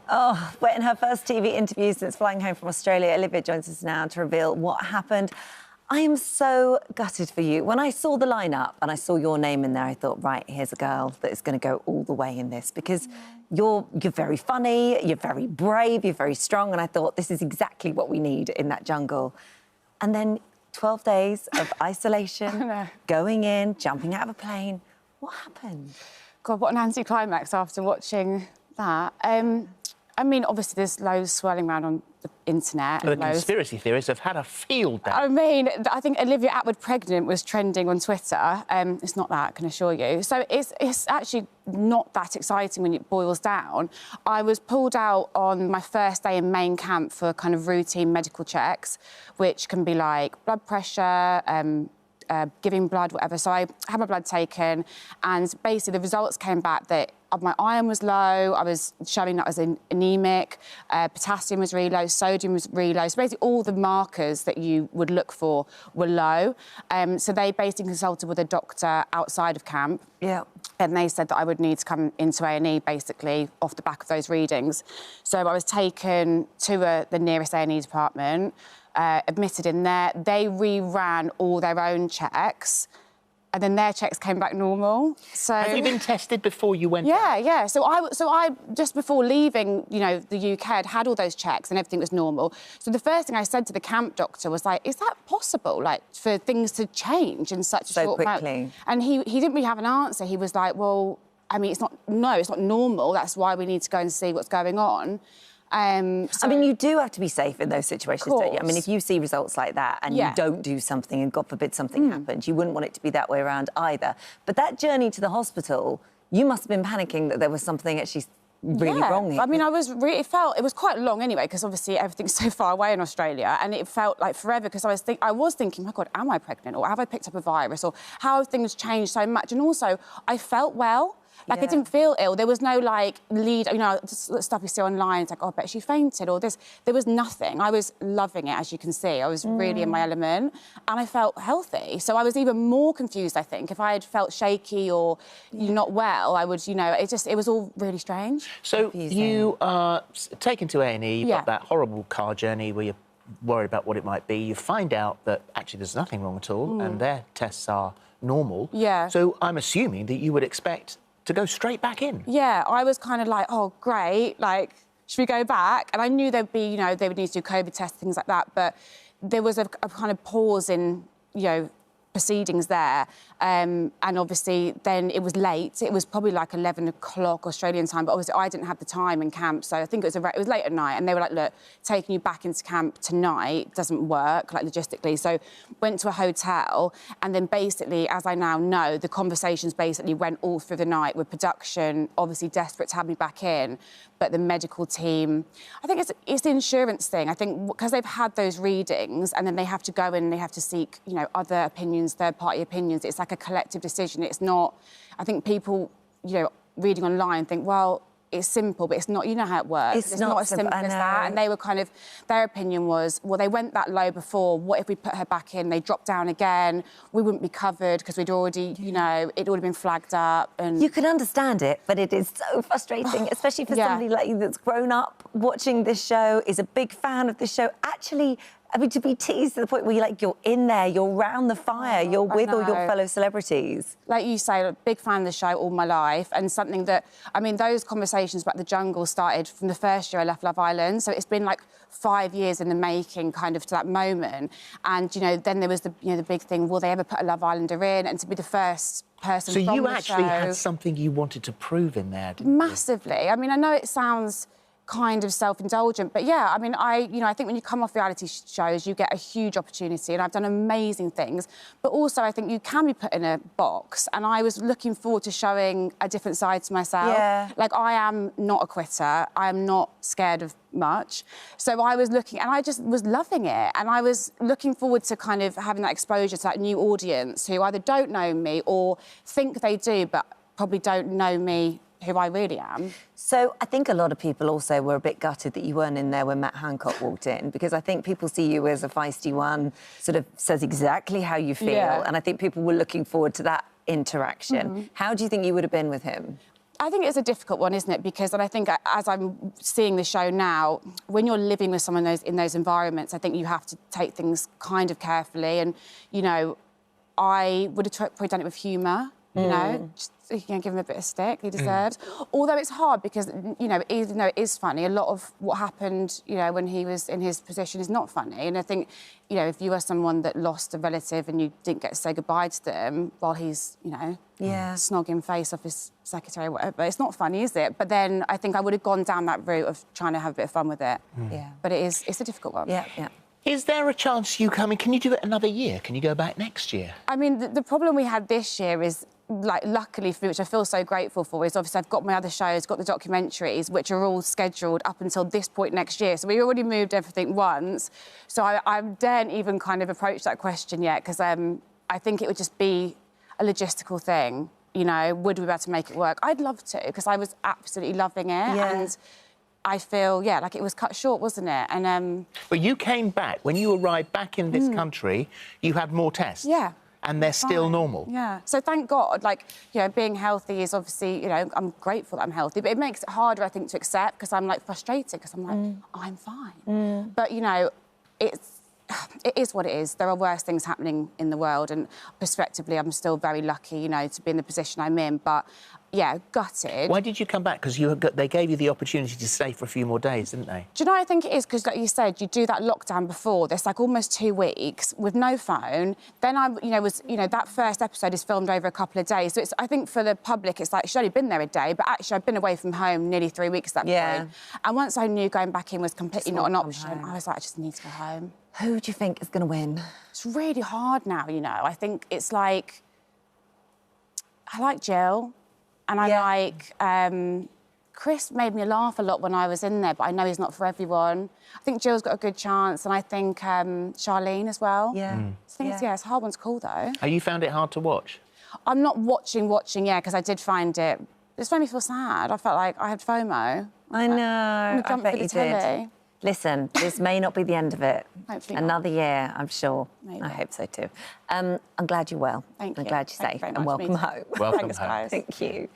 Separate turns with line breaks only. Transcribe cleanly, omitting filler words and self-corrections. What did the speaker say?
Oh, we're in her first TV interview since flying home from Australia. Olivia joins us now to reveal what happened. I am so gutted for you. When I saw the lineup and I saw your name in there, I thought, right, here's a girl that is going to go all the way in this because you're very funny, you're very brave, you're very strong, and I thought this is exactly what we need in that jungle. And then 12 days of isolation, going in, jumping out of a plane. What happened?
God, what an anticlimax after watching that. I mean, obviously, there's loads swirling around on the internet.
The conspiracy theorists have had a field day.
I mean, I think Olivia Attwood pregnant was trending on Twitter. It's not that, I can assure you. So it's actually not that exciting when it boils down. I was pulled out on my first day in main camp for kind of routine medical checks, which can be like blood pressure, giving blood, whatever. So I had my blood taken, and basically the results came back that my iron was low, I was showing that I was anemic, potassium was really low, sodium was really low. So basically all the markers that you would look for were low. So they basically consulted with a doctor outside of camp.
Yeah.
And they said that I would need to come into A&E, basically, off the back of those readings. So I was taken to the nearest A&E department, admitted in there. They reran all their own checks, and then their checks came back normal. So
have you been tested before you went?
Yeah. So I just before leaving, you know, the UK, I'd had all those checks and everything was normal. So the first thing I said to the camp doctor was like, "Is that possible? Like for things to change in such a short
quickly?"
amount?" And he didn't really have an answer. He was like, "Well, I mean, it's not normal. That's why we need to go and see what's going on."
I mean, you do have to be safe in those situations, don't you? I mean, if you see results like that and you don't do something and, God forbid, something happens, you wouldn't want it to be that way around either. But that journey to the hospital, you must have been panicking that there was something actually really wrong here.
I mean, it was quite long anyway, because obviously everything's so far away in Australia, and it felt like forever, because I was thinking, my God, am I pregnant? Or have I picked up a virus? Or how have things changed so much? And also, I felt well. Like, I didn't feel ill. There was no, like, lead... You know, just stuff you see online, it's like, oh, I bet she fainted, or this. There was nothing. I was loving it, as you can see. I was really in my element, and I felt healthy. So I was even more confused, I think. If I had felt shaky or not well, I would, you know... It was all really strange.
So you are taken to A&E, you've got that horrible car journey where you're worried about what it might be. You find out that, actually, there's nothing wrong at all, and their tests are normal.
Yeah.
So I'm assuming that you would expect to go straight back in.
Yeah, I was kind of like, oh, great, like, should we go back? And I knew there'd be, you know, they would need to do COVID tests, things like that, but there was a kind of pause in, you know, proceedings there. And obviously then it was late. It was probably like 11 o'clock Australian time, but obviously I didn't have the time in camp, so I think it was late at night, and they were like, look, taking you back into camp tonight doesn't work, like, logistically. So went to a hotel, and then basically, as I now know, the conversations basically went all through the night with production, obviously desperate to have me back in, but the medical team... I think it's the insurance thing. I think because they've had those readings, and then they have to go in and they have to seek, you know, other opinions, third-party opinions. It's like a collective decision. It's not... I think people, you know, reading online think, well, it's simple, but it's not. You know how it works. It's not as simple as that. And they were kind of... Their opinion was, well, they went that low before. What if we put her back in? They dropped down again. We wouldn't be covered because we'd already, you know, it'd already been flagged up. And
you can understand it, but it is so frustrating, especially for somebody like you that's grown up watching this show, is a big fan of this show. Actually, I mean, to be teased to the point where you're in there, you're round the fire, you're with all your fellow celebrities.
Like you say, I'm a big fan of the show all my life, and something that... I mean, those conversations about the jungle started from the first year I left Love Island, so it's been, like, 5 years in the making, kind of, to that moment. And, you know, then there was the big thing, will they ever put a Love Islander in? And to be the first person from the show...
So you actually had something you wanted to prove in there, didn't you?
Massively. I mean, I know it sounds kind of self-indulgent, but yeah, I mean, I think when you come off reality shows, you get a huge opportunity, and I've done amazing things, but also I think you can be put in a box, and I was looking forward to showing a different side to myself.
Yeah.
Like, I am not a quitter, I am not scared of much, so I was looking, and I just was loving it, and I was looking forward to kind of having that exposure to that new audience who either don't know me or think they do, but probably don't know me who I really am.
So I think a lot of people also were a bit gutted that you weren't in there when Matt Hancock walked in, because I think people see you as a feisty one, sort of says exactly how you feel, and I think people were looking forward to that interaction. How do you think you would have been with him?
I think it's a difficult one, isn't it? Because, and I think as I'm seeing the show now, when you're living with someone in those environments, I think you have to take things kind of carefully. And, you know, I would have probably done it with humour, you know, just, you know, give him a bit of stick he deserves. Although it's hard because, you know, even though it is funny, a lot of what happened, you know, when he was in his position is not funny. And I think, you know, if you are someone that lost a relative and you didn't get to say goodbye to them while he's, you know, snogging face off his secretary or whatever, it's not funny, is it? But then I think I would have gone down that route of trying to have a bit of fun with it.
Yeah.
But it's a difficult one.
Yeah, yeah.
Is there a chance you come in? Can you do it another year? Can you go back next year?
I mean, the problem we had this year is, like, luckily for me, which I feel so grateful for, is obviously I've got my other shows, got the documentaries, which are all scheduled up until this point next year. So we already moved everything once. So I daren't even kind of approach that question yet, because I think it would just be a logistical thing. You know, would we be able to make it work? I'd love to, because I was absolutely loving it.
Yeah.
And I feel, yeah, like it was cut short, wasn't it? And
But you came back. When you arrived back in this country, you had more tests.
yeah.
And they're still normal.
Yeah. So thank God, like, you know, being healthy is obviously, you know, I'm grateful that I'm healthy, but it makes it harder, I think, to accept, because I'm, like, frustrated, because I'm like, I'm fine. But, you know, it is what it is. There are worse things happening in the world, and prospectively, I'm still very lucky, you know, to be in the position I'm in. But, yeah, gutted.
Why did you come back? Because they gave you the opportunity to stay for a few more days, didn't they?
Do you know what I think it is? Because, like you said, you do that lockdown before. There's, like, almost 2 weeks with no phone. Then that first episode is filmed over a couple of days. So it's, I think for the public, it's like, she's only been there a day, but actually I've been away from home nearly 3 weeks at that point. And once I knew going back in was completely not an option, I was like, I just need to go home.
Who do you think is going to win?
It's really hard now, you know. I think it's like... I like Jill, and I like... Chris made me laugh a lot when I was in there, but I know he's not for everyone. I think Jill's got a good chance, and I think Charlene as well.
Yeah.
I think it's a hard one to call, though.
Have you found it hard to watch?
I'm not watching, because I did find it... It made me feel sad. I felt like I had FOMO.
I know. I bet you did. Listen, this may not be the end of it.
Hopefully
Another year, I'm sure.
Maybe.
I hope so too. I'm glad you're well.
Thank you.
I'm glad you're
Thank you
safe,
very
and
much.
welcome home.
Welcome
Thanks,
home.
guys.
Thank you.